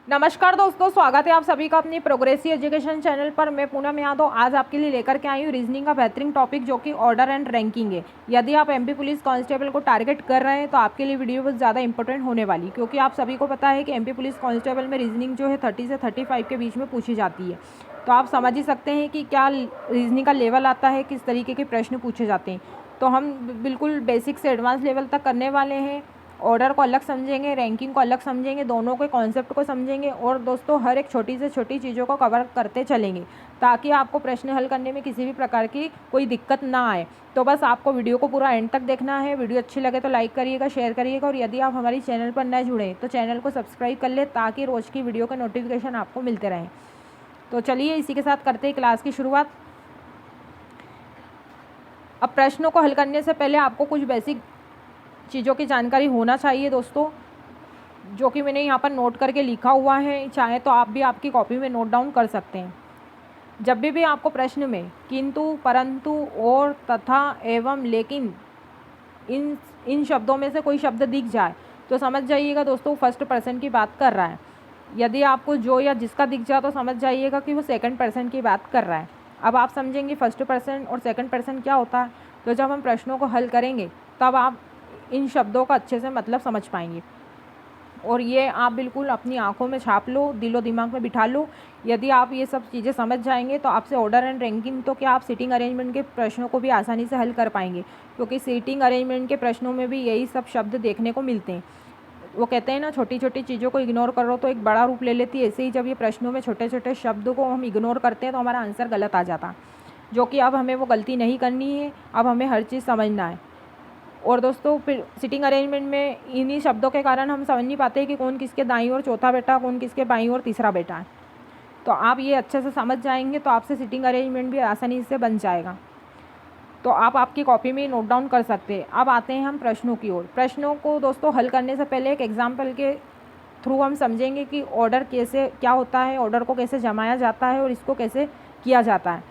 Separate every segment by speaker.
Speaker 1: नमस्कार दोस्तों, स्वागत है आप सभी का अपनी प्रोग्रेसिव एजुकेशन चैनल पर। मैं पूनम यादव आज आपके लिए लेकर के आई हूँ रीजनिंग का बेहतरीन टॉपिक जो कि ऑर्डर एंड रैंकिंग है। यदि आप एमपी पुलिस कांस्टेबल को टारगेट कर रहे हैं तो आपके लिए वीडियो बहुत ज़्यादा इंपॉर्टेंट होने वाली, क्योंकि आप सभी को पता है कि एमपी पुलिस कांस्टेबल में रीजनिंग जो है 30 से 35 के बीच में पूछी जाती है। तो आप समझ ही सकते हैं कि क्या रीजनिंग का लेवल आता है, किस तरीके के प्रश्न पूछे जाते हैं। तो हम बिल्कुल बेसिक से एडवांस लेवल तक करने वाले हैं। ऑर्डर को अलग समझेंगे, रैंकिंग को अलग समझेंगे, दोनों के कॉन्सेप्ट को समझेंगे और दोस्तों हर एक छोटी से छोटी चीज़ों को कवर करते चलेंगे ताकि आपको प्रश्न हल करने में किसी भी प्रकार की कोई दिक्कत ना आए। तो बस आपको वीडियो को पूरा एंड तक देखना है। वीडियो अच्छी लगे तो लाइक करिएगा, शेयर करिएगा और यदि आप हमारी चैनल पर नए जुड़े तो चैनल को सब्सक्राइब कर ले ताकि रोज़ की वीडियो के नोटिफिकेशन आपको मिलते रहें। तो चलिए इसी के साथ करते हैं क्लास की शुरुआत। अब प्रश्नों को हल करने से पहले आपको कुछ बेसिक चीज़ों की जानकारी होना चाहिए दोस्तों, जो कि मैंने यहाँ पर नोट करके लिखा हुआ है। चाहे तो आप भी आपकी कॉपी में नोट डाउन कर सकते हैं। जब भी आपको प्रश्न में किंतु, परंतु, और, तथा, एवं, लेकिन इन शब्दों में से कोई शब्द दिख जाए तो समझ जाइएगा दोस्तों फर्स्ट पर्सन की बात कर रहा है। यदि आपको जो या जिसका दिख जाए तो समझ जाइएगा कि वो सेकंड पर्सन की बात कर रहा है। अब आप समझेंगे फर्स्ट पर्सन और सेकंड पर्सन क्या होता है। तो जब हम प्रश्नों को हल करेंगे तब आप इन शब्दों का अच्छे से मतलब समझ पाएंगे और ये आप बिल्कुल अपनी आंखों में छाप लो, दिलो दिमाग में बिठा लो। यदि आप ये सब चीज़ें समझ जाएंगे तो आपसे ऑर्डर एंड रैंकिंग तो क्या, आप सीटिंग अरेंजमेंट के प्रश्नों को भी आसानी से हल कर पाएंगे, क्योंकि सीटिंग अरेंजमेंट के प्रश्नों में भी यही सब शब्द देखने को मिलते हैं। वो कहते हैं ना, छोटी छोटी चीज़ों को इग्नोर करो तो एक बड़ा रूप ले लेती है। ऐसे ही जब ये प्रश्नों में छोटे छोटे शब्द को हम इग्नोर करते हैं तो हमारा आंसर गलत आ जाता, जो कि अब हमें वो गलती नहीं करनी है। अब हमें हर चीज़ समझना है। और दोस्तों फिर सिटिंग अरेंजमेंट में इन्हीं शब्दों के कारण हम समझ नहीं पाते कि कौन किसके दाईं ओर चौथा बेटा, कौन किसके बाईं ओर तीसरा बेटा है। तो आप ये अच्छे से समझ जाएंगे तो आपसे सिटिंग अरेंजमेंट भी आसानी से बन जाएगा। तो आप आपकी कॉपी में नोट डाउन कर सकते हैं। अब आते हैं हम प्रश्नों की ओर। प्रश्नों को दोस्तों हल करने से पहले एक एग्जाम्पल के थ्रू हम समझेंगे कि ऑर्डर कैसे क्या होता है, ऑर्डर को कैसे जमाया जाता है और इसको कैसे किया जाता है।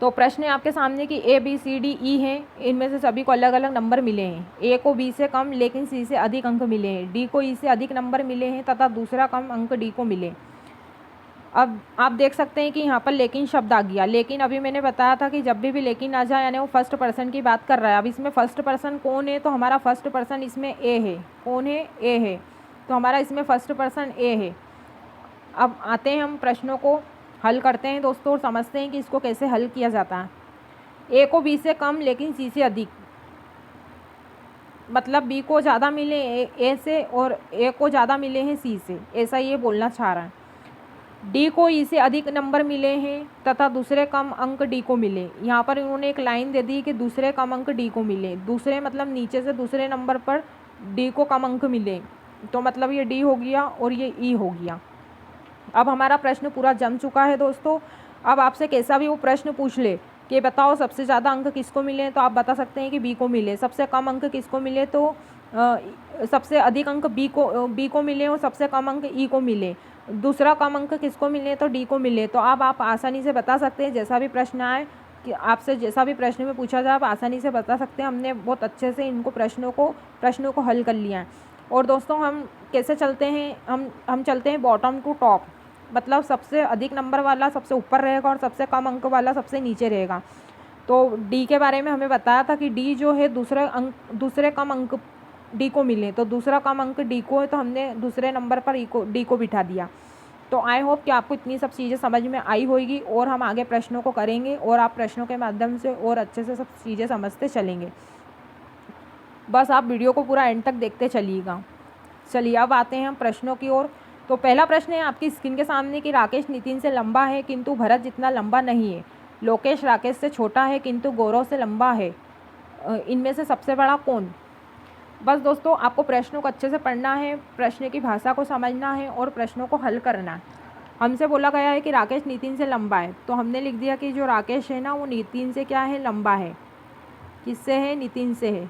Speaker 1: तो प्रश्न है आपके सामने कि A B C D E हैं, इनमें से सभी को अलग अलग नंबर मिले हैं। ए को बी से कम लेकिन सी से अधिक अंक मिले हैं। डी को ई से अधिक नंबर मिले हैं तथा दूसरा कम अंक डी को मिले। अब आप देख सकते हैं कि यहाँ पर लेकिन शब्द आ गया। लेकिन अभी मैंने बताया था कि जब भी लेकिन आ जाए यानी वो फर्स्ट पर्सन की बात कर रहा है। अब इसमें फर्स्ट पर्सन कौन है, तो हमारा फर्स्ट पर्सन इसमें ए है। कौन है? ए है। तो हमारा इसमें फर्स्ट पर्सन ए है। अब आते हैं हम प्रश्नों को हल करते हैं दोस्तों और समझते हैं कि इसको कैसे हल किया जाता है। ए को बी से कम लेकिन सी से अधिक, मतलब बी को ज़्यादा मिले ए से और ए को ज़्यादा मिले हैं सी से, ऐसा ये बोलना चाह रहा है। डी को ई से अधिक नंबर मिले हैं तथा दूसरे कम अंक डी को मिले। यहाँ पर इन्होंने एक लाइन दे दी कि दूसरे कम अंक डी को मिले। दूसरे मतलब नीचे से दूसरे नंबर पर डी को कम अंक मिले, तो मतलब ये डी हो गया और ये ई हो गया। अब हमारा प्रश्न पूरा जम चुका है दोस्तों। अब आपसे कैसा भी वो प्रश्न पूछ ले कि बताओ सबसे ज़्यादा अंक किसको मिले, तो आप बता सकते हैं कि बी को मिले। सबसे कम अंक किसको मिले, तो सबसे अधिक अंक बी को मिले और सबसे कम अंक ई को मिले। दूसरा कम अंक किसको मिले, तो डी को मिले। तो अब आप आसानी से बता सकते हैं, जैसा भी प्रश्न आए कि आपसे जैसा भी प्रश्न में पूछा जाए आप आसानी से बता सकते हैं। हमने बहुत अच्छे से इनको प्रश्नों को हल कर लिया है। और दोस्तों हम कैसे चलते हैं, हम चलते हैं बॉटम टू टॉप, मतलब सबसे अधिक नंबर वाला सबसे ऊपर रहेगा और सबसे कम अंक वाला सबसे नीचे रहेगा। तो डी के बारे में हमें बताया था कि डी जो है दूसरे कम अंक डी को मिले, तो दूसरा कम अंक डी को है तो हमने दूसरे नंबर पर डी को बिठा दिया। तो आई होप कि आपको इतनी सब चीज़ें समझ में आई होगी और हम आगे प्रश्नों को करेंगे और आप प्रश्नों के माध्यम से और अच्छे से सब चीज़ें समझते चलेंगे। बस आप वीडियो को पूरा एंड तक देखते चलिएगा। चलिए अब आते हैं हम प्रश्नों की ओर। तो पहला प्रश्न है आपकी स्क्रीन के सामने कि राकेश नितिन से लंबा है किंतु भरत जितना लंबा नहीं है। लोकेश राकेश से छोटा है किंतु गौरव से लंबा है। इनमें से सबसे बड़ा कौन? बस दोस्तों आपको प्रश्नों को अच्छे से पढ़ना है, प्रश्न की भाषा को समझना है और प्रश्नों को हल करना है। हमसे बोला गया है कि राकेश नितिन से लंबा है, तो हमने लिख दिया कि जो राकेश है ना वो नितिन से क्या है, लंबा है। किससे है? नितिन से है।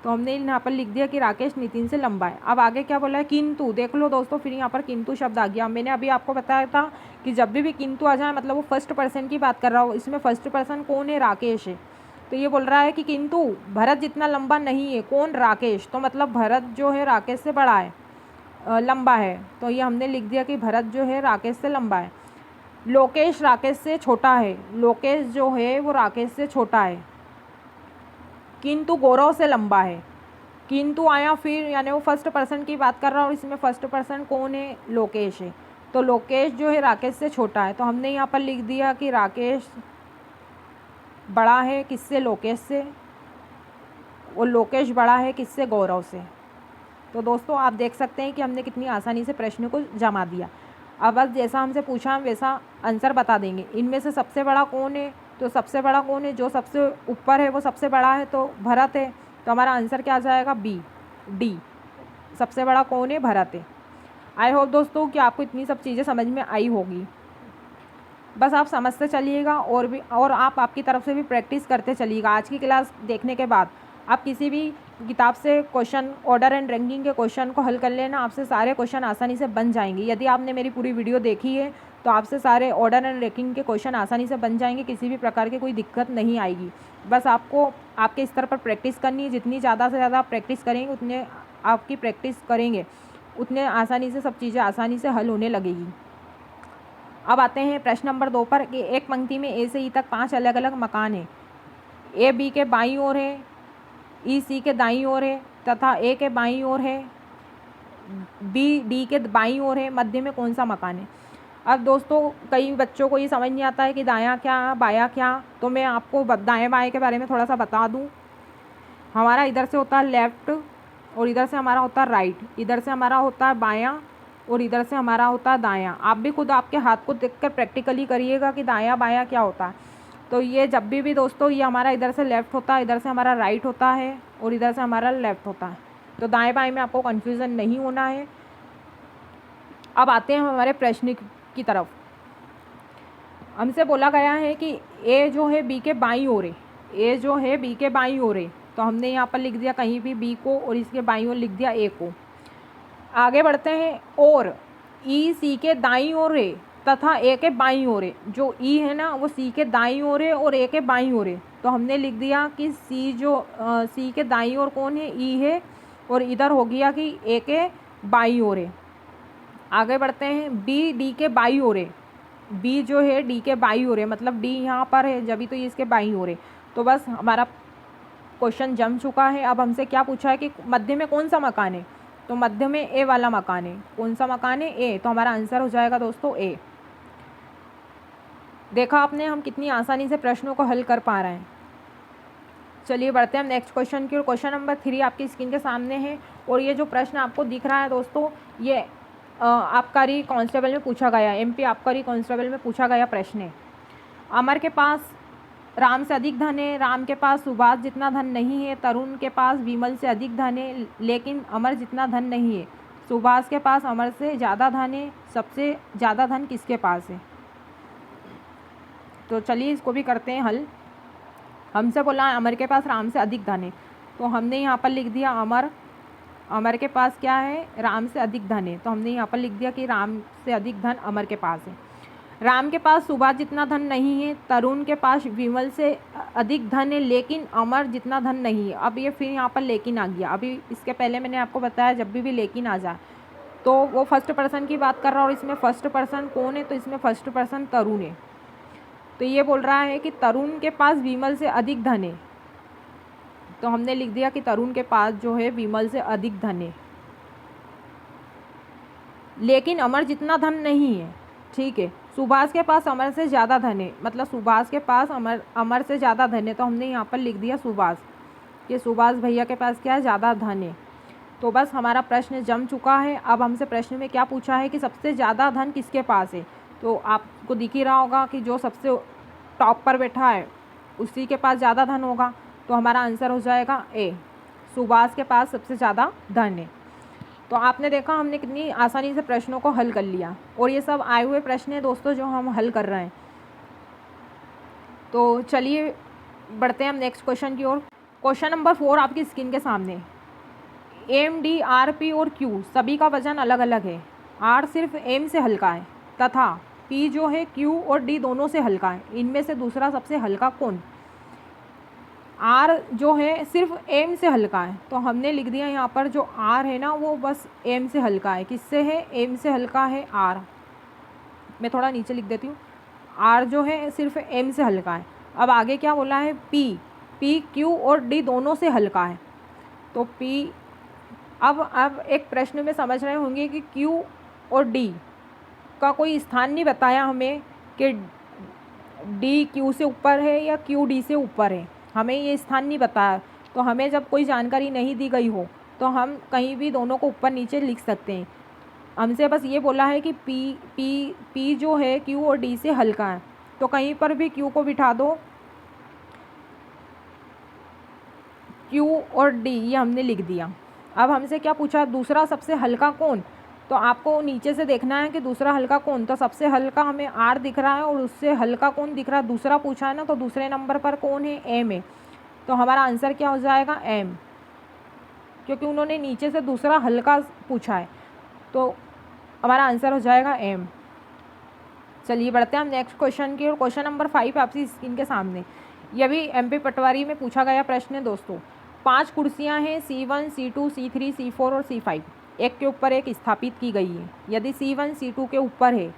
Speaker 1: तो हमने यहाँ पर लिख दिया कि राकेश नितिन से लंबा है। अब आगे क्या बोला है? किंतु। देख लो दोस्तों, फिर यहाँ पर किंतु शब्द आ गया। मैंने अभी आपको बताया था कि जब भी किंतु आ जाए मतलब वो फर्स्ट पर्सन की बात कर रहा हो। इसमें फर्स्ट पर्सन कौन है? राकेश है। तो ये बोल रहा है कि किंतु भरत जितना लंबा नहीं है। कौन? राकेश। तो मतलब भरत जो है राकेश से बड़ा है। लंबा है, तो ये हमने लिख दिया कि भरत जो है राकेश से लंबा है। लोकेश राकेश से छोटा है, लोकेश जो है वो राकेश से छोटा है। किंतु गौरव से लंबा है। किंतु आया फिर, यानी वो फर्स्ट पर्सन की बात कर रहा है और इसमें फर्स्ट पर्सन कौन है? लोकेश है। तो लोकेश जो है राकेश से छोटा है, तो हमने यहाँ पर लिख दिया कि राकेश बड़ा है किससे? लोकेश से। और लोकेश बड़ा है किससे? गौरव से। तो दोस्तों आप देख सकते हैं कि हमने कितनी आसानी से प्रश्न को जमा दिया। अब बस जैसा हमसे पूछा हम वैसा आंसर बता देंगे। इनमें से सबसे बड़ा कौन है? तो सबसे बड़ा कौन है? जो सबसे ऊपर है वो सबसे बड़ा है, तो भरत है। तो हमारा आंसर क्या आ जाएगा? B, D. सबसे बड़ा कौन है? भरत है। आई होप दोस्तों कि आपको इतनी सब चीज़ें समझ में आई होगी। बस आप समझते चलिएगा और आप आपकी तरफ से भी प्रैक्टिस करते चलिएगा। आज की क्लास देखने के बाद आप किसी भी किताब से क्वेश्चन, ऑर्डर एंड रैंकिंग के क्वेश्चन को हल कर लेना, आपसे सारे क्वेश्चन आसानी से बन जाएंगे। यदि आपने मेरी पूरी वीडियो देखी है तो आपसे सारे ऑर्डर एंड रैंकिंग के क्वेश्चन आसानी से बन जाएंगे, किसी भी प्रकार की कोई दिक्कत नहीं आएगी। बस आपको आपके स्तर पर प्रैक्टिस करनी है। जितनी ज़्यादा से ज़्यादा आप प्रैक्टिस करेंगे, उतने आपकी प्रैक्टिस करेंगे उतने आसानी से सब चीज़ें आसानी से हल होने लगेगी। अब आते हैं प्रश्न नंबर 2 पर कि एक पंक्ति में ए से ई तक 5 अलग अलग मकान हैं। ए बी के बाईं ओर है, ई सी के दाईं ओर है तथा ए के बाईं ओर है, बी डी के बाईं ओर है। मध्य में कौन सा मकान है? अब दोस्तों कई बच्चों को ये समझ नहीं आता है कि दायां क्या बायां क्या, तो मैं आपको दाएं बाएं के बारे में थोड़ा सा बता दूं। हमारा इधर से होता है लेफ़्ट और इधर से हमारा होता है राइट, इधर से हमारा होता है बायां और इधर से हमारा होता है दायां। आप भी खुद आपके हाथ को देखकर प्रैक्टिकली करिएगा कि दायां बायां क्या होता है। तो ये जब भी दोस्तों ये हमारा इधर से लेफ़्ट होता है, इधर से हमारा राइट होता है और इधर से हमारा लेफ़्ट होता है। तो दाएं बाएं में आपको कन्फ्यूज़न नहीं होना है। अब आते हैं हमारे प्रश्न की तरफ। हमसे बोला गया है कि ए जो है बी के बाईं ओर है, ए जो है बी के बाईं ओर है, तो हमने यहाँ पर लिख दिया कहीं भी बी को और इसके बाईं ओर लिख दिया ए को। आगे बढ़ते हैं। और ई सी के दाईं ओर है तथा ए के बाईं ओर है। जो ई है ना वो सी के दाईं ओर है और ए के बाईं ओर है, तो हमने लिख दिया कि सी के दाईं ओर कौन है? ई है। और इधर हो गया कि ए के बाईं ओर है। आगे बढ़ते हैं। बी डी के बाईं ओर है, बी जो है डी के बाईं ओर है, मतलब डी यहाँ पर है जब भी, तो ये इसके बाईं ओर है। तो बस हमारा क्वेश्चन जम चुका है। अब हमसे क्या पूछा है कि मध्य में कौन सा मकान है? तो मध्य में ए वाला मकान है। कौन सा मकान है? ए। तो हमारा आंसर हो जाएगा दोस्तों ए। देखा आपने हम कितनी आसानी से प्रश्नों को हल कर पा रहे हैं। चलिए बढ़ते हैं हम नेक्स्ट क्वेश्चन की ओर। क्वेश्चन नंबर 3 आपकी स्क्रीन के सामने है और ये जो प्रश्न आपको दिख रहा है दोस्तों, ये आबकारी कांस्टेबल में पूछा गया, एमपी आबकारी कांस्टेबल में पूछा गया प्रश्न है। अमर के पास राम से अधिक धन है, राम के पास सुभाष जितना धन नहीं है, तरुण के पास विमल से अधिक धन है लेकिन अमर जितना धन नहीं है। सुभाष के पास अमर से ज़्यादा धन है, सबसे ज़्यादा धन किसके पास है? तो चलिए इसको भी करते हैं हल। हमसे बोला है अमर के पास राम से अधिक धन है, तो हमने यहाँ पर लिख दिया अमर के पास क्या है? राम से अधिक धन है। तो हमने यहाँ पर लिख दिया कि राम से अधिक धन अमर के पास है। राम के पास सुभाष जितना धन नहीं है, तरुण के पास विमल से अधिक धन है लेकिन अमर जितना धन नहीं है। अब ये फिर यहाँ पर लेकिन आ गया। अभी इसके पहले मैंने आपको बताया जब भी लेकिन आ जाए तो वो फर्स्ट पर्सन की बात कर रहा है और इसमें फर्स्ट पर्सन कौन है? तो इसमें फर्स्ट पर्सन तरुण है। तो ये बोल रहा है कि तरुण के पास विमल से अधिक धन है, तो हमने लिख दिया कि तरुण के पास जो है विमल से अधिक धन है लेकिन अमर जितना धन नहीं है। ठीक है। सुभाष के पास अमर से ज़्यादा धन है, मतलब सुभाष के पास अमर से ज़्यादा धन है, तो हमने यहाँ पर लिख दिया सुभाष, कि सुभाष भैया के पास क्या है? ज़्यादा धन है। तो बस हमारा प्रश्न जम चुका है। अब हमसे प्रश्न में क्या पूछा है कि सबसे ज़्यादा धन किसके पास है? तो आपको दिख ही रहा होगा कि जो सबसे टॉप पर बैठा है उसी के पास ज़्यादा धन होगा। तो हमारा आंसर हो जाएगा ए, सुभाष के पास सबसे ज़्यादा धन है। तो आपने देखा हमने कितनी आसानी से प्रश्नों को हल कर लिया और ये सब आए हुए प्रश्न हैं दोस्तों जो हम हल कर रहे हैं। तो चलिए बढ़ते हैं हम नेक्स्ट क्वेश्चन की ओर। क्वेश्चन नंबर 4 आपकी स्क्रीन के सामने। एम, डी, आर, पी और क्यू सभी का वजन अलग अलग है। आर सिर्फ एम से हल्का है तथा पी जो है क्यू और डी दोनों से हल्का है। इनमें से दूसरा सबसे हल्का कौन? आर जो है सिर्फ एम से हल्का है, तो हमने लिख दिया यहाँ पर जो आर है ना वो बस एम से हल्का है। किससे है? एम से हल्का है आर। मैं थोड़ा नीचे लिख देती हूँ, आर जो है सिर्फ एम से हल्का है। अब आगे क्या बोला है? पी क्यू और डी दोनों से हल्का है। तो पी, अब एक प्रश्न में समझ रहे होंगे कि क्यू और डी का कोई स्थान नहीं बताया हमें कि डी क्यू से ऊपर है या क्यू डी से ऊपर है, हमें ये स्थान नहीं बताया। तो हमें जब कोई जानकारी नहीं दी गई हो तो हम कहीं भी दोनों को ऊपर नीचे लिख सकते हैं। हमसे बस ये बोला है कि पी जो है क्यू और डी से हल्का है, तो कहीं पर भी क्यू को बिठा दो, क्यू और डी ये हमने लिख दिया। अब हमसे क्या पूछा? दूसरा सबसे हल्का कौन? तो आपको नीचे से देखना है कि दूसरा हल्का कौन। तो सबसे हल्का हमें आर दिख रहा है और उससे हल्का कौन दिख रहा है? दूसरा पूछा है ना, तो दूसरे नंबर पर कौन है? एम है। तो हमारा आंसर क्या हो जाएगा? एम, क्योंकि उन्होंने नीचे से दूसरा हल्का पूछा है, तो हमारा आंसर हो जाएगा एम। चलिए बढ़ते हैं हम नेक्स्ट क्वेश्चन की ओर। क्वेश्चन नंबर 5 आपकी स्क्रीन के सामने। यह भी एमपी पटवारी में पूछा गया प्रश्न है दोस्तों। 5 कुर्सियां हैं C1, C2, C3, C4 और C5 एक के ऊपर एक स्थापित की गई है। यदि C1 C2 के ऊपर है,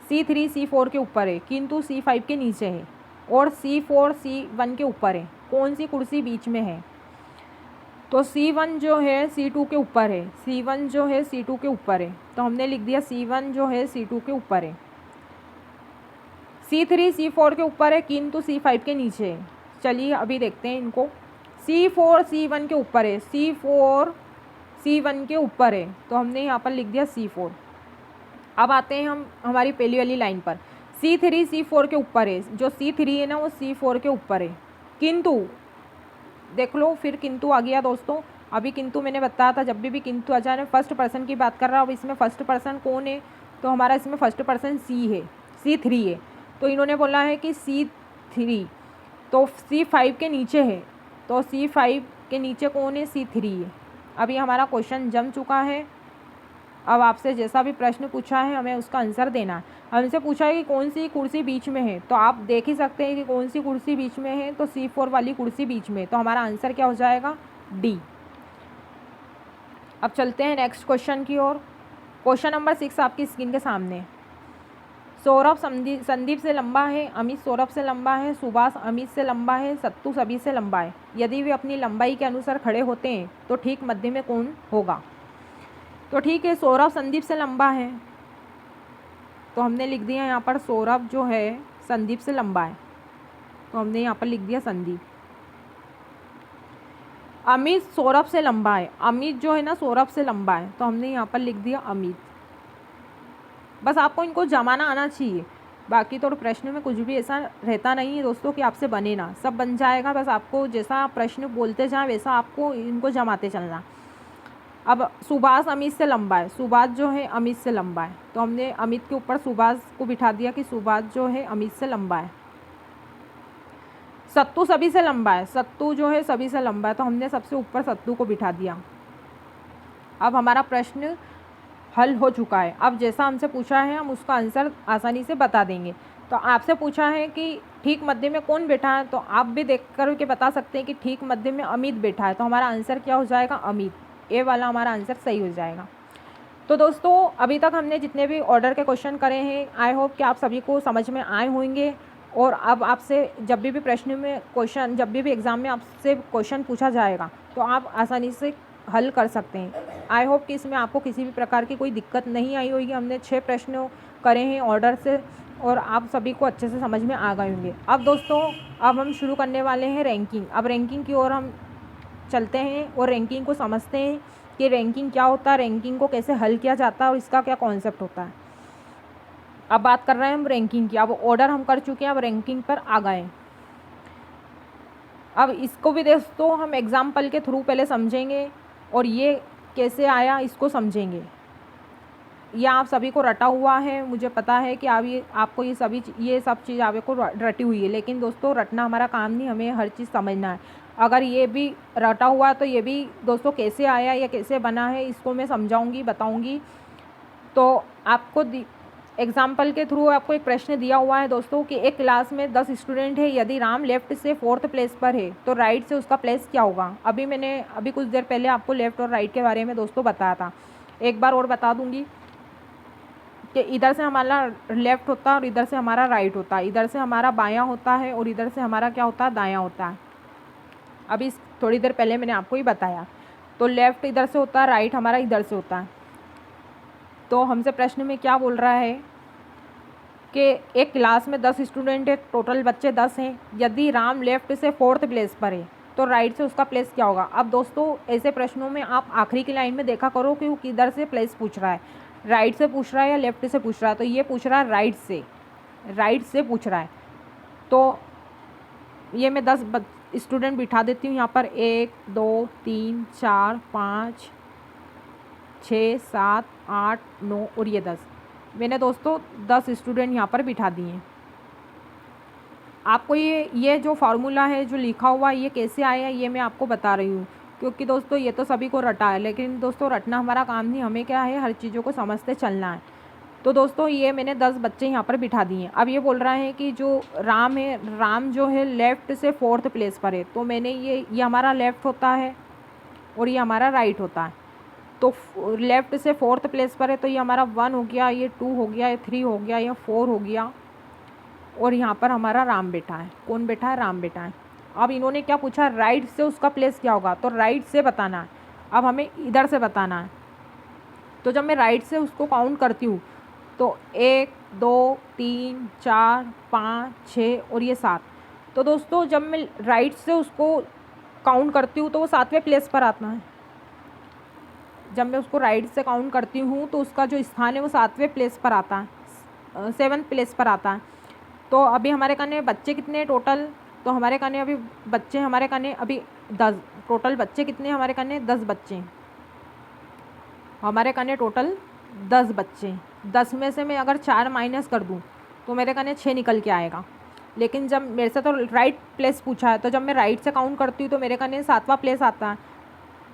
Speaker 1: C3 C4 के ऊपर है किंतु C5 के नीचे है और C4 C1 के ऊपर है, कौन सी कुर्सी बीच में है? तो C1 जो है C2 के ऊपर है, C1 जो है C2 के ऊपर है, तो हमने लिख दिया C1 जो है C2 के ऊपर है। C3 C4 के ऊपर है किंतु C5 के नीचे है। चलिए अभी देखते हैं इनको। C4 C1 के ऊपर है, C4 C1 के ऊपर है, तो हमने यहाँ पर लिख दिया C4। अब आते हैं हम हमारी पहली वाली लाइन पर। C3 C4 के ऊपर है, जो C3 है ना वो C4 के ऊपर है, किंतु देख लो फिर किंतु आ गया दोस्तों। अभी किंतु मैंने बताया था, जब भी किंतु आ जाए फर्स्ट पर्सन की बात कर रहा हूँ। अब इसमें फर्स्ट पर्सन कौन है? तो हमारा इसमें फर्स्ट पर्सन C है, C3 है। तो इन्होंने बोला है कि C3 तो C5 के नीचे है, तो C5 के नीचे कौन है? C3 है। अभी हमारा क्वेश्चन जम चुका है। अब आपसे जैसा भी प्रश्न पूछा है हमें उसका आंसर देना है। हमसे पूछा है कि कौन सी कुर्सी बीच में है, तो आप देख ही सकते हैं कि कौन सी कुर्सी बीच में है, तो C4 वाली कुर्सी बीच में, तो हमारा आंसर क्या हो जाएगा? डी। अब चलते हैं नेक्स्ट क्वेश्चन की ओर। क्वेश्चन नंबर 6 आपकी स्क्रीन के सामने। सौरभ संदीप से लंबा है, अमित सौरभ से लंबा है, सुभाष अमित से लंबा है, सत्तू सभी से लंबा है। यदि वे अपनी लंबाई के अनुसार खड़े होते हैं तो ठीक मध्य में कौन होगा? तो ठीक है, सौरभ संदीप से लंबा है, तो हमने लिख दिया यहाँ पर सौरभ जो है संदीप से लंबा है, तो हमने यहाँ पर लिख दिया संदीप। अमित सौरभ से लंबा है, अमित जो है ना सौरभ से लंबा है, तो हमने यहाँ पर लिख दिया अमित। बस आपको इनको जमाना आना चाहिए, बाकी तो प्रश्न में कुछ भी ऐसा रहता नहीं है दोस्तों कि आपसे बने ना, सब बन जाएगा। बस आपको जैसा प्रश्न बोलते जाए वैसा आपको इनको जमाते चलना। अब सुभाष अमित से लंबा है, सुभाष जो है अमित से लंबा है, तो हमने अमित के ऊपर सुभाष को बिठा दिया कि सुभाष जो है अमित से लंबा है। सत्तू सभी से लंबा है, सत्तू जो है सभी से लंबा है, तो हमने सबसे ऊपर सत्तू को बिठा दिया। अब हमारा प्रश्न हल हो चुका है। अब जैसा हमसे पूछा है हम उसका आंसर आसानी से बता देंगे। तो आपसे पूछा है कि ठीक मध्य में कौन बैठा है, तो आप भी देख कर के बता सकते हैं कि ठीक मध्य में अमित बैठा है, तो हमारा आंसर क्या हो जाएगा? अमित। ए वाला हमारा आंसर सही हो जाएगा। तो दोस्तों अभी तक हमने जितने भी ऑर्डर के क्वेश्चन करे हैं, आई होप कि आप सभी को समझ में आए होंगे। और अब आपसे जब भी प्रश्न में क्वेश्चन, जब भी एग्ज़ाम में आपसे क्वेश्चन पूछा जाएगा तो आप आसानी से हल कर सकते हैं। आई होप कि इसमें आपको किसी भी प्रकार की कोई दिक्कत नहीं आई होगी। हमने 6 प्रश्न करे हैं ऑर्डर से और आप सभी को अच्छे से समझ में आ गए होंगे। अब दोस्तों अब हम शुरू करने वाले हैं रैंकिंग। अब रैंकिंग की ओर हम चलते हैं और रैंकिंग को समझते हैं कि रैंकिंग क्या होता है, रैंकिंग को कैसे हल किया जाता है और इसका क्या कॉन्सेप्ट होता है। अब बात कर रहे हैं हम रैंकिंग की। अब ऑर्डर हम कर चुके हैं, अब रैंकिंग पर आ गए। अब इसको भी दोस्तों हम एग्जाम्पल के थ्रू पहले समझेंगे और ये कैसे आया इसको समझेंगे। यह आप सभी को रटा हुआ है, मुझे पता है कि आप आपको ये सब चीज़ आपको रटी हुई है, लेकिन दोस्तों रटना हमारा काम नहीं, हमें हर चीज़ समझना है। अगर ये भी रटा हुआ है तो ये भी दोस्तों कैसे आया या कैसे बना है इसको मैं समझाऊंगी, बताऊंगी। तो आपको एग्जाम्पल के थ्रू आपको एक प्रश्न दिया हुआ है दोस्तों कि एक क्लास में 10 स्टूडेंट है, यदि राम लेफ़्ट से 4th प्लेस पर है तो राइट से उसका प्लेस क्या होगा। अभी कुछ देर पहले आपको लेफ़्ट और राइट के बारे में दोस्तों बताया था। एक बार और बता दूंगी कि इधर से हमारा लेफ़्ट होता है और इधर से हमारा राइट होता है, इधर से हमारा बायां होता है और इधर से हमारा क्या होता है, दायां होता है। अभी थोड़ी देर पहले मैंने आपको ही बताया। तो लेफ़्ट इधर से होता है, राइट हमारा इधर से होता है। तो हमसे प्रश्न में क्या बोल रहा है कि एक क्लास में 10 स्टूडेंट है, टोटल बच्चे 10 हैं, यदि राम लेफ़्ट से 4th प्लेस पर है तो राइट से उसका प्लेस क्या होगा। अब दोस्तों ऐसे प्रश्नों में आप आखिरी की लाइन में देखा करो कि वो किधर से प्लेस पूछ रहा है, राइट से पूछ रहा है या लेफ़्ट से पूछ रहा है। तो ये पूछ रहा है राइट से पूछ रहा है। तो ये मैं 10 स्टूडेंट बिठा देती हूँ यहाँ पर, 1 2 3 4 5 6 7 8 9 और ये 10। मैंने दोस्तों 10 स्टूडेंट यहाँ पर बिठा दिए हैं। आपको ये जो फार्मूला है जो लिखा हुआ है ये कैसे आया है ये मैं आपको बता रही हूँ, क्योंकि दोस्तों ये तो सभी को रटा है, लेकिन दोस्तों रटना हमारा काम नहीं, हमें क्या है हर चीज़ों को समझते चलना है। तो दोस्तों ये मैंने 10 बच्चे यहाँ पर बिठा दिए हैं। अब ये बोल रहा है कि जो राम है, राम जो है लेफ़्ट से 4th प्लेस पर है, तो मैंने ये हमारा लेफ़्ट होता है और ये हमारा राइट होता है। तो लेफ़्ट से 4th प्लेस पर है तो ये हमारा 1 हो गया, ये 2 हो गया, ये 3 हो गया, ये 4 हो गया और यहाँ पर हमारा राम बेटा है। कौन बेटा है, राम बेटा है। अब इन्होंने क्या पूछा, राइट से उसका प्लेस क्या होगा, तो राइट से बताना है। अब हमें इधर से बताना है। तो जब मैं राइट से उसको काउंट करती हूँ तो 1 2 3 4 5 6 और ये 7। तो दोस्तों जब मैं राइट से उसको काउंट करती हूँ तो वो 7वें प्लेस पर आता है। जब मैं उसको राइट से काउंट करती हूँ तो उसका जो स्थान है वो 7वें प्लेस पर आता है, 7th प्लेस पर आता है। तो अभी हमारे कहने बच्चे कितने हैं टोटल, तो हमारे कहने अभी बच्चे हमारे कहने अभी 10, टोटल बच्चे कितने हैं हमारे कहने 10 बच्चे हमारे कहने टोटल 10 बच्चे। 10 में से मैं अगर 4 माइनस कर दूँ तो मेरे कहने 6 निकल के आएगा। लेकिन जब मेरे से तो राइट प्लेस पूछा है, तो जब मैं राइट से काउंट करती हूँ तो मेरे कहने 7वां प्लेस आता है।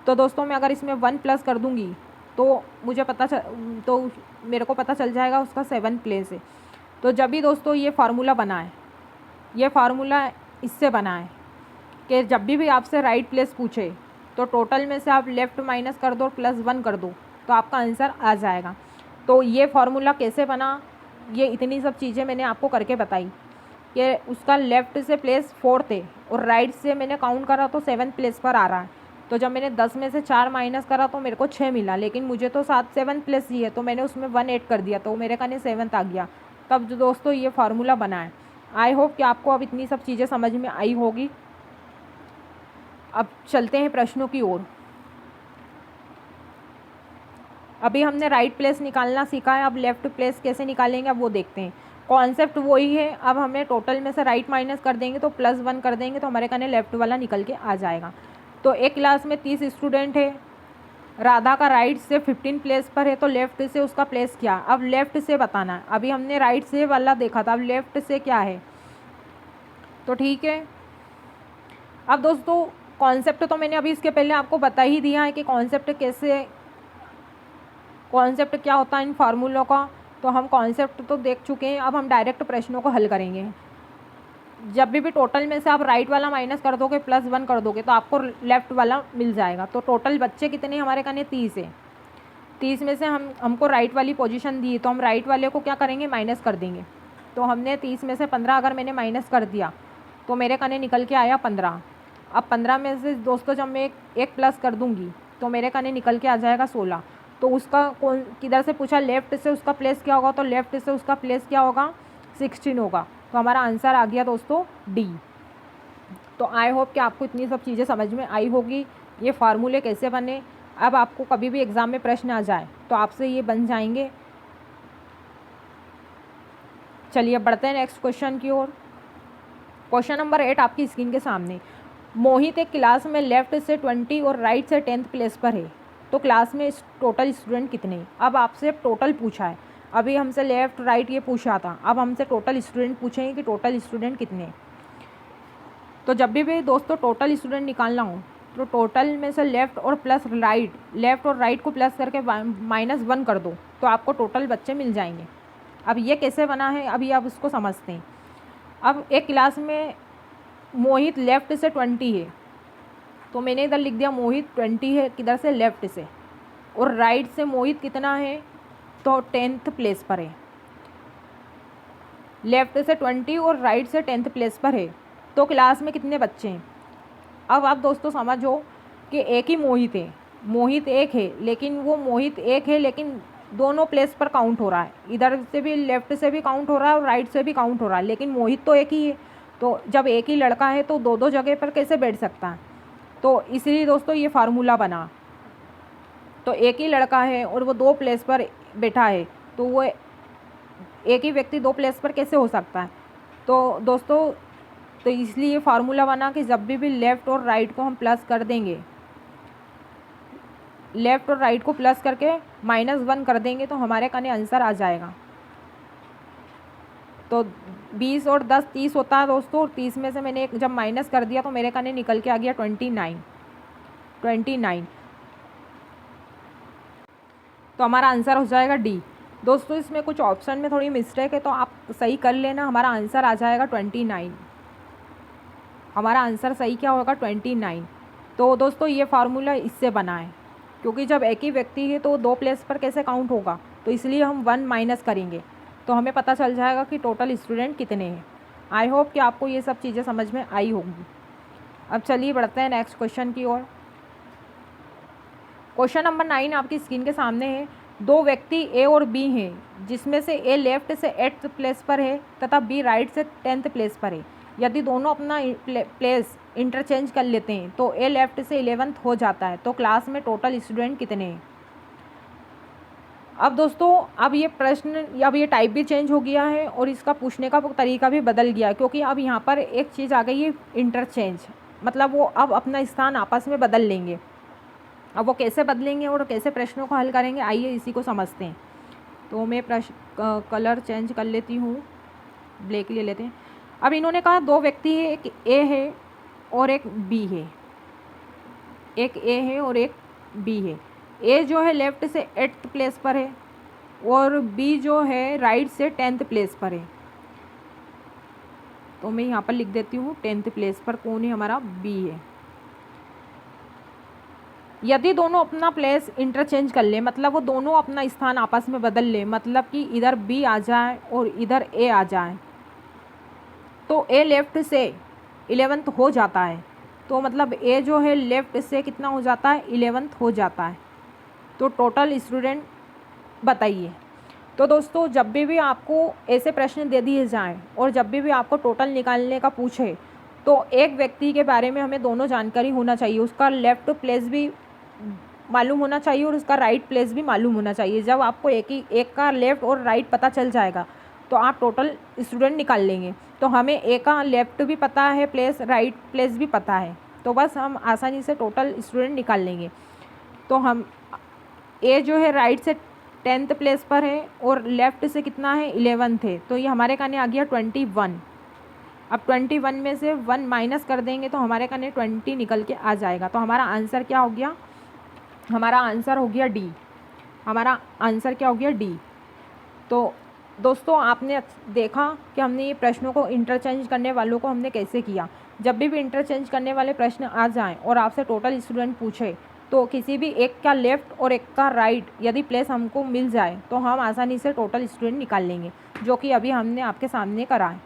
Speaker 1: तो दोस्तों मैं अगर इसमें 1 प्लस कर दूँगी तो मेरे को पता चल जाएगा उसका 7 प्लेस है। तो जब भी दोस्तों ये फार्मूला बना है, ये फार्मूला इससे बना है कि जब भी आपसे राइट प्लेस पूछे तो टोटल में से आप लेफ़्ट माइनस कर दो, +1 कर दो तो आपका आंसर आ जाएगा। तो ये फार्मूला कैसे बना, ये इतनी सब चीज़ें मैंने आपको करके बताई कि उसका लेफ़्ट से प्लेस 4th है और राइट से मैंने काउंट करा तो 7th प्लेस पर आ रहा है। तो जब मैंने 10 में से 4 माइनस करा तो मेरे को 6 मिला, लेकिन मुझे तो 7 प्लेस ही है तो मैंने उसमें 1 ऐड कर दिया तो मेरे कहने 7th आ गया। तब जो दोस्तों ये फार्मूला बना है। आई होप कि आपको अब इतनी सब चीज़ें समझ में आई होगी। अब चलते हैं प्रश्नों की ओर। अभी हमने राइट प्लेस निकालना सीखा है, अब लेफ़्ट प्लेस कैसे निकालेंगे अब वो देखते हैं। कॉन्सेप्ट वही है। अब हमें टोटल में से राइट माइनस कर देंगे तो +1 कर देंगे तो हमारे कहने लेफ़्ट वाला निकल के आ जाएगा। तो एक क्लास में 30 स्टूडेंट है, राधा का राइट से 15 प्लेस पर है तो लेफ़्ट से उसका प्लेस क्या। अब लेफ़्ट से बताना है। अभी हमने राइट से वाला देखा था, अब लेफ़्ट से क्या है। तो ठीक है, अब दोस्तों कॉन्सेप्ट तो मैंने अभी इसके पहले आपको बता ही दिया है कि कॉन्सेप्ट क्या होता है इन फार्मूलों का। तो हम कॉन्सेप्ट तो देख चुके हैं, अब हम डायरेक्ट प्रश्नों को हल करेंगे। जब भी टोटल में से आप राइट वाला माइनस कर दोगे, +1 कर दोगे तो आपको लेफ़्ट वाला मिल जाएगा। तो टोटल बच्चे कितने हमारे कहने 30 है। 30 में से हमको राइट वाली पोजीशन दी तो हम राइट वाले को क्या करेंगे, माइनस कर देंगे। तो हमने 30 में से 15 अगर मैंने माइनस कर दिया तो मेरे कहने निकल के आया 15। अब 15 में से दोस्तों जब मैं एक प्लस कर दूँगी तो मेरे कहने निकल के आ जाएगा 16। तो उसका किधर से पूछा, लेफ़्ट से उसका प्लेस क्या होगा, तो लेफ़्ट से उसका प्लेस क्या होगा, 16 होगा। तो हमारा आंसर आ गया दोस्तों डी। तो आई होप कि आपको इतनी सब चीज़ें समझ में आई होगी, ये फार्मूले कैसे बने। अब आपको कभी भी एग्ज़ाम में प्रश्न आ जाए तो आपसे ये बन जाएंगे। चलिए बढ़ते हैं नेक्स्ट क्वेश्चन की ओर। क्वेश्चन नंबर 8 आपकी स्क्रीन के सामने। मोहित एक क्लास में लेफ़्ट से 20 और राइट से 10th प्लेस पर है, तो क्लास में टोटल स्टूडेंट कितने। अब आपसे टोटल पूछा है, अभी हमसे लेफ़्ट राइट ये पूछा था, अब हमसे टोटल स्टूडेंट पूछेंगे कि टोटल स्टूडेंट कितने। तो जब भी दोस्तों टोटल स्टूडेंट निकालना हो तो टोटल में से लेफ़्ट और राइट को प्लस करके -1 कर दो तो आपको टोटल बच्चे मिल जाएंगे। अब ये कैसे बना है, अभी आप उसको समझते हैं। अब एक क्लास में मोहित लेफ़्ट से 20 है, तो मैंने इधर लिख दिया मोहित 20 है किधर से, लेफ़्ट से, और राइट से मोहित कितना है, तो 10th प्लेस पर है। लेफ़्ट से 20 और राइट से 10th प्लेस पर है, तो क्लास में कितने बच्चे हैं। अब आप दोस्तों समझो कि एक ही मोहित है, मोहित एक है, लेकिन वो मोहित एक है लेकिन दोनों प्लेस पर काउंट हो रहा है, इधर से भी लेफ़्ट से भी काउंट हो रहा है और राइट से भी काउंट हो रहा है, लेकिन मोहित तो एक ही है। तो जब एक ही लड़का है तो दो दो जगह पर कैसे बैठ सकता है, तो इसलिए दोस्तों ये फार्मूला बना। तो एक ही लड़का है और वो 2 प्लेस पर बैठा है, तो वो एक ही व्यक्ति 2 प्लेस पर कैसे हो सकता है। तो दोस्तों तो इसलिए फार्मूला बना कि जब भी लेफ़्ट और राइट को हम प्लस कर देंगे, लेफ़्ट और राइट को प्लस करके -1 कर देंगे तो हमारे कने आंसर आ जाएगा। तो 20 और 10 30 होता है दोस्तों, और 30 में से मैंने एक जब माइनस कर दिया तो मेरे कने निकल के आ गया 29। तो हमारा आंसर हो जाएगा डी। दोस्तों इसमें कुछ ऑप्शन में थोड़ी मिस्टेक है, तो आप सही कर लेना, हमारा आंसर आ जाएगा 29। हमारा आंसर सही क्या होगा, 29। तो दोस्तों ये फार्मूला इससे बना है, क्योंकि जब एक ही व्यक्ति है तो 2 प्लेस पर कैसे काउंट होगा, तो इसलिए हम 1 माइनस करेंगे तो हमें पता चल जाएगा कि टोटल स्टूडेंट कितने हैं। आई होप कि आपको ये सब चीज़ें समझ में आई होंगी। अब चलिए बढ़ते हैं नेक्स्ट क्वेश्चन की ओर। क्वेश्चन नंबर 9 आपकी स्क्रीन के सामने है। 2 व्यक्ति ए और बी हैं, जिसमें से ए लेफ्ट से 8th प्लेस पर है तथा बी राइट से 10th प्लेस पर है। यदि दोनों अपना प्लेस इंटरचेंज कर लेते हैं तो ए लेफ्ट से 11th हो जाता है, तो क्लास में टोटल स्टूडेंट कितने हैं। अब दोस्तों अब ये प्रश्न, अब ये टाइप भी चेंज हो गया है और इसका पूछने का तरीका भी बदल गया, क्योंकि अब यहाँ पर एक चीज़ आ गई है इंटरचेंज, मतलब वो अब अपना स्थान आपस में बदल लेंगे। अब वो कैसे बदलेंगे और कैसे प्रश्नों को हल करेंगे, आइए इसी को समझते हैं। तो मैं प्रश्न कलर चेंज कर लेती हूँ, ब्लैक ले लेते हैं। अब इन्होंने कहा 2 व्यक्ति है, एक ए है और एक बी है, एक ए है और एक बी है। ए जो है लेफ़्ट से 8th प्लेस पर है और बी जो है राइट से 10th प्लेस पर है। तो मैं यहाँ पर लिख देती हूँ 10th प्लेस पर कौन है, हमारा बी है। यदि दोनों अपना प्लेस इंटरचेंज कर ले, मतलब वो दोनों अपना स्थान आपस में बदल ले, मतलब कि इधर बी आ जाए और इधर ए आ जाए, तो ए लेफ़्ट से 11th हो जाता है। तो मतलब ए जो है लेफ़्ट से कितना हो जाता है, 11th हो जाता है। तो टोटल स्टूडेंट बताइए। तो दोस्तों जब भी आपको ऐसे प्रश्न दे दिए जाएं और जब भी आपको टोटल निकालने का पूछे, तो एक व्यक्ति के बारे में हमें दोनों जानकारी होना चाहिए, उसका लेफ़्ट प्लेस भी मालूम होना चाहिए और उसका राइट प्लेस भी मालूम होना चाहिए। जब आपको एक का लेफ़्ट और राइट पता चल जाएगा तो आप टोटल स्टूडेंट निकाल लेंगे। तो हमें ए का लेफ़्ट भी पता है प्लेस, राइट प्लेस भी पता है, तो बस हम आसानी से टोटल स्टूडेंट निकाल लेंगे। तो हम ए जो है राइट से 10th प्लेस पर है और लेफ़्ट से कितना है, 11th है, तो ये हमारे काने आ गया 21। अब 21 में से 1 माइनस कर देंगे तो हमारे काने 20 निकल के आ जाएगा। तो हमारा आंसर क्या हो गया, हमारा आंसर हो गया डी। हमारा आंसर क्या हो गया, डी। तो दोस्तों आपने देखा कि हमने ये प्रश्नों को इंटरचेंज करने वालों को हमने कैसे किया। जब भी इंटरचेंज करने वाले प्रश्न आ जाएं और आपसे टोटल स्टूडेंट पूछे, तो किसी भी एक का लेफ़्ट और एक का राइट यदि प्लेस हमको मिल जाए तो हम आसानी से टोटल स्टूडेंट निकाल लेंगे, जो कि अभी हमने आपके सामने करा है।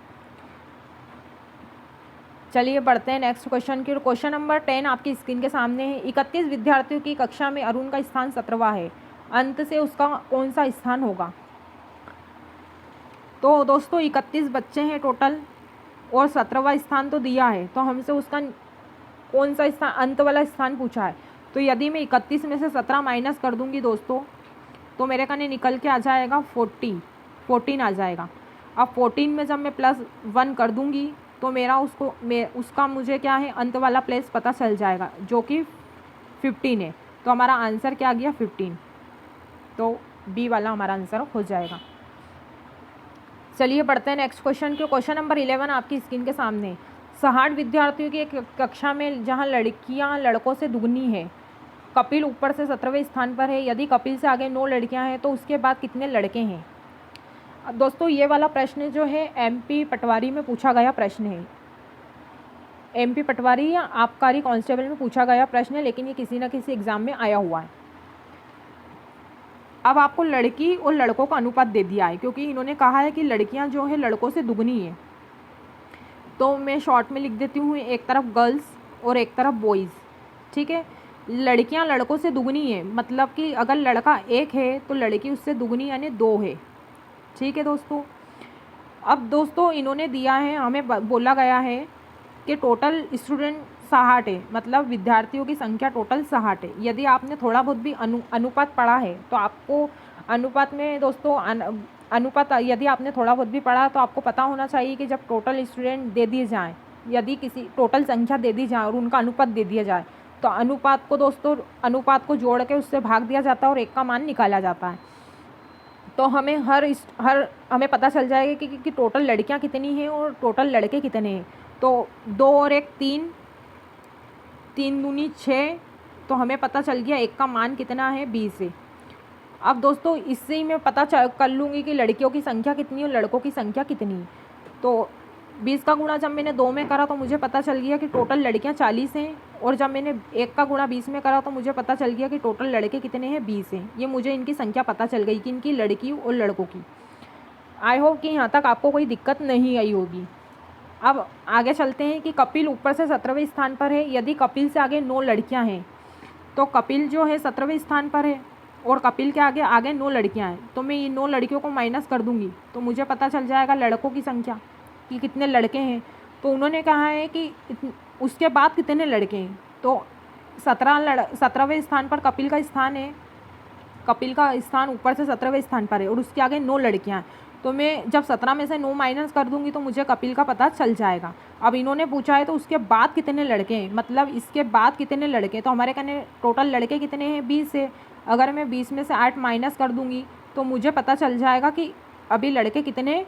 Speaker 1: चलिए बढ़ते हैं नेक्स्ट क्वेश्चन की। क्वेश्चन नंबर 10 आपकी स्क्रीन के सामने है। 31 विद्यार्थियों की कक्षा में अरुण का स्थान 17वां है, अंत से उसका कौन सा स्थान होगा। तो दोस्तों 31 बच्चे हैं टोटल और 17वां स्थान तो दिया है, तो हमसे उसका कौन सा स्थान, अंत वाला स्थान पूछा है। तो यदि मैं 31 में से 17 माइनस कर दूंगी दोस्तों, तो मेरे कने निकल के आ जाएगा 14 आ जाएगा। अब 14 में जब मैं +1 कर दूंगी तो मेरा उसका मुझे क्या है, अंत वाला प्लेस पता चल जाएगा, जो कि 15 है। तो हमारा आंसर क्या आ गया, 15। तो बी वाला हमारा आंसर हो जाएगा। चलिए बढ़ते हैं नेक्स्ट क्वेश्चन की। क्वेश्चन नंबर 11 आपकी स्क्रीन के सामने। 60 विद्यार्थियों की एक कक्षा में जहां लड़कियां लड़कों से दुगनी है, कपिल ऊपर से 17वें स्थान पर है। यदि कपिल से आगे 9 लड़कियां हैं तो उसके बाद कितने लड़के हैं। दोस्तों ये वाला प्रश्न जो है एमपी पटवारी में पूछा गया प्रश्न है। एमपी पटवारी या आबकारी कांस्टेबल में पूछा गया प्रश्न है, लेकिन ये किसी न किसी एग्ज़ाम में आया हुआ है। अब आपको लड़की और लड़कों का अनुपात दे दिया है, क्योंकि इन्होंने कहा है कि लड़कियां जो है लड़कों से दुगनी है। तो मैं शॉर्ट में लिख देती हूँ, एक तरफ गर्ल्स और एक तरफ बॉयज़। ठीक है, लड़कियां लड़कों से दुगनी है, मतलब कि अगर लड़का एक है तो लड़की उससे दुगनी यानी 2 है। ठीक है दोस्तों। अब दोस्तों इन्होंने दिया है, हमें बोला गया है कि टोटल स्टूडेंट 60 है, मतलब विद्यार्थियों की संख्या टोटल 60 है। यदि आपने थोड़ा बहुत भी अनुपात पढ़ा है तो आपको अनुपात में दोस्तों अनुपात यदि आपने थोड़ा बहुत भी पढ़ा तो आपको पता होना चाहिए कि जब टोटल स्टूडेंट दे दिए जाएँ, यदि किसी टोटल संख्या दे दी जाए और उनका अनुपात दे दिया जाए, तो अनुपात को दोस्तों अनुपात को जोड़ के उससे भाग दिया जाता है और एक का मान निकाला जाता है। तो हमें हमें पता चल जाएगा कि टोटल लड़कियां कितनी हैं और टोटल लड़के कितने हैं। तो 2 और 1 3, 3 दूनी 6, तो हमें पता चल गया एक का मान कितना है 20 है। अब दोस्तों इससे ही मैं पता कर लूँगी कि लड़कियों की संख्या कितनी है और लड़कों की संख्या कितनी है। तो 20 का गुणा जब मैंने 2 में करा तो मुझे पता चल गया कि टोटल लड़कियां 40 हैं, और जब मैंने 1 का गुणा 20 में करा तो मुझे पता चल गया कि टोटल लड़के कितने हैं 20 हैं। ये मुझे इनकी संख्या पता चल गई कि इनकी लड़की और लड़कों की। आई होप कि यहाँ तक आपको कोई दिक्कत नहीं आई होगी। अब आगे चलते हैं कि कपिल ऊपर से 17वें स्थान पर है। यदि कपिल से आगे 9 लड़कियाँ हैं तो कपिल जो है 17वें स्थान पर है, और कपिल के आगे 9 लड़कियाँ हैं। तो मैं ये 9 लड़कियों को माइनस कर दूँगी तो मुझे पता चल जाएगा लड़कों की संख्या कि कितने लड़के हैं। तो उन्होंने कहा है कि उसके बाद कितने लड़के हैं, तो 17वें स्थान पर कपिल का स्थान है। कपिल का स्थान ऊपर से 17वें स्थान पर है और उसके आगे 9 लड़कियां हैं। तो मैं जब 17 में से 9 माइनस कर दूंगी तो मुझे कपिल का पता चल जाएगा। अब इन्होंने पूछा है तो उसके बाद कितने लड़के हैं, मतलब इसके बाद कितने लड़के, तो हमारे कहने टोटल लड़के कितने हैं 20 है। अगर मैं 20 में से 8 माइनस कर दूंगी तो मुझे पता चल जाएगा कि अभी लड़के कितने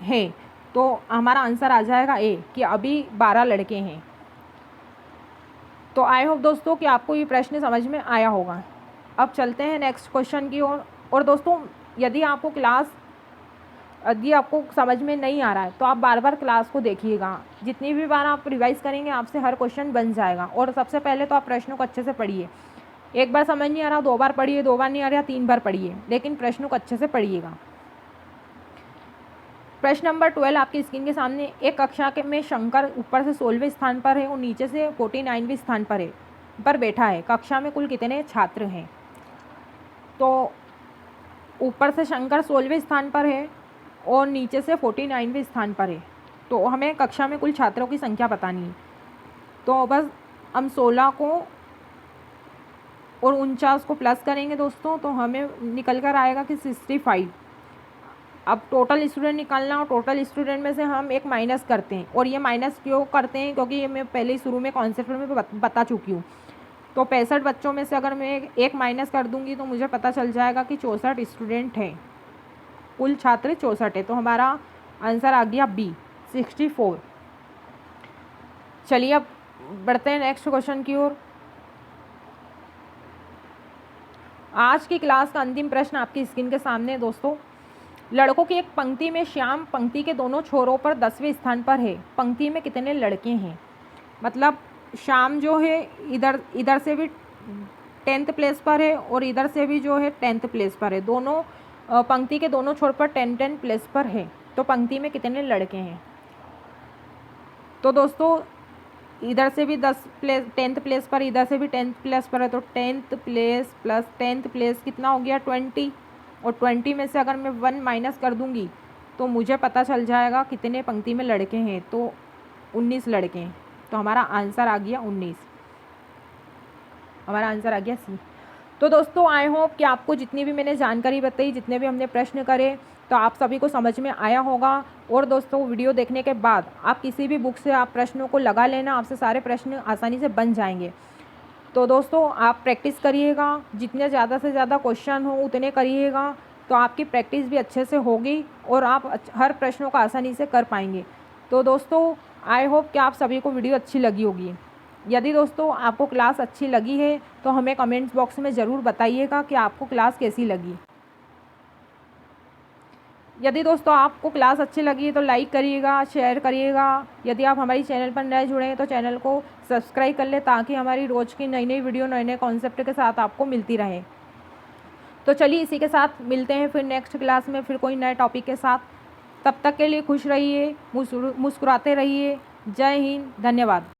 Speaker 1: हैं। तो हमारा आंसर आ जाएगा ए कि अभी 12 लड़के हैं। तो आई होप दोस्तों कि आपको ये प्रश्न समझ में आया होगा। अब चलते हैं नेक्स्ट क्वेश्चन की ओर। और दोस्तों यदि आपको समझ में नहीं आ रहा है तो आप बार बार क्लास को देखिएगा। जितनी भी बार आप रिवाइज़ करेंगे आपसे हर क्वेश्चन बन जाएगा। और सबसे पहले तो आप प्रश्नों को अच्छे से पढ़िए। एक बार समझ नहीं आ रहा 2 बार पढ़िए, 2 बार नहीं आ रहा 3 बार पढ़िए, लेकिन प्रश्नों को अच्छे से पढ़िएगा। प्रश्न नंबर 12 आपकी स्क्रीन के सामने। एक कक्षा में शंकर ऊपर से 16वें स्थान पर है और नीचे से 49वें स्थान पर बैठा है। कक्षा में कुल कितने छात्र हैं? तो ऊपर से शंकर 16वें स्थान पर है और नीचे से 49वें स्थान पर है। तो हमें कक्षा में कुल छात्रों की संख्या बतानी है। तो बस हम 16 को और 49 को प्लस करेंगे दोस्तों, तो हमें निकल कर आएगा कि 65। अब टोटल स्टूडेंट निकालना, और टोटल स्टूडेंट में से हम एक माइनस करते हैं। और ये माइनस क्यों करते हैं, क्योंकि ये मैं पहले ही शुरू में कॉन्सेप्ट में बता चुकी हूँ। तो 65 बच्चों में से अगर मैं एक माइनस कर दूंगी तो मुझे पता चल जाएगा कि 64 स्टूडेंट हैं, कुल छात्र 64 है। तो हमारा आंसर आ गया बी 64। चलिए अब बढ़ते हैं नेक्स्ट क्वेश्चन की ओर। आज की क्लास का अंतिम प्रश्न आपकी स्क्रीन के सामने है दोस्तों। लड़कों की एक पंक्ति में श्याम पंक्ति के दोनों छोरों पर 10वें स्थान पर है। पंक्ति में कितने लड़के हैं? मतलब श्याम जो है इधर से भी 10th प्लेस पर है और इधर से भी जो है 10th प्लेस पर है। दोनों पंक्ति के दोनों छोर पर 10 प्लेस पर है। तो पंक्ति में कितने लड़के हैं? तो दोस्तों इधर से भी 10th प्लेस पर, इधर से भी 10th प्लेस पर है। तो 10th place plus 10th place कितना हो गया 20। और 20 में से अगर मैं 1 माइनस कर दूंगी तो मुझे पता चल जाएगा कितने पंक्ति में लड़के हैं। तो 19 लड़के हैं। तो हमारा आंसर आ गया 19। हमारा आंसर आ गया सी। तो दोस्तों आई होप कि आपको जितनी भी मैंने जानकारी बताई, जितने भी हमने प्रश्न करे, तो आप सभी को समझ में आया होगा। और दोस्तों वीडियो देखने के बाद आप किसी भी बुक से आप प्रश्नों को लगा लेना, आपसे सारे प्रश्न आसानी से बन जाएंगे। तो दोस्तों आप प्रैक्टिस करिएगा, जितने ज़्यादा से ज़्यादा क्वेश्चन हो उतने करिएगा, तो आपकी प्रैक्टिस भी अच्छे से होगी और आप हर प्रश्नों को आसानी से कर पाएंगे। तो दोस्तों आई होप कि आप सभी को वीडियो अच्छी लगी होगी। यदि दोस्तों आपको क्लास अच्छी लगी है तो हमें कमेंट्स बॉक्स में ज़रूर बताइएगा कि आपको क्लास कैसी लगी। यदि दोस्तों आपको क्लास अच्छी लगी तो लाइक करिएगा, शेयर करिएगा। यदि आप हमारी चैनल पर नए जुड़े हैं तो चैनल को सब्सक्राइब कर ले, ताकि हमारी रोज़ की नई नई वीडियो नए नए कॉन्सेप्ट के साथ आपको मिलती रहे। तो चलिए इसी के साथ मिलते हैं फिर नेक्स्ट क्लास में, फिर कोई नए टॉपिक के साथ। तब तक के लिए खुश रहिए, मुस्कुराते रहिए। जय हिंद, धन्यवाद।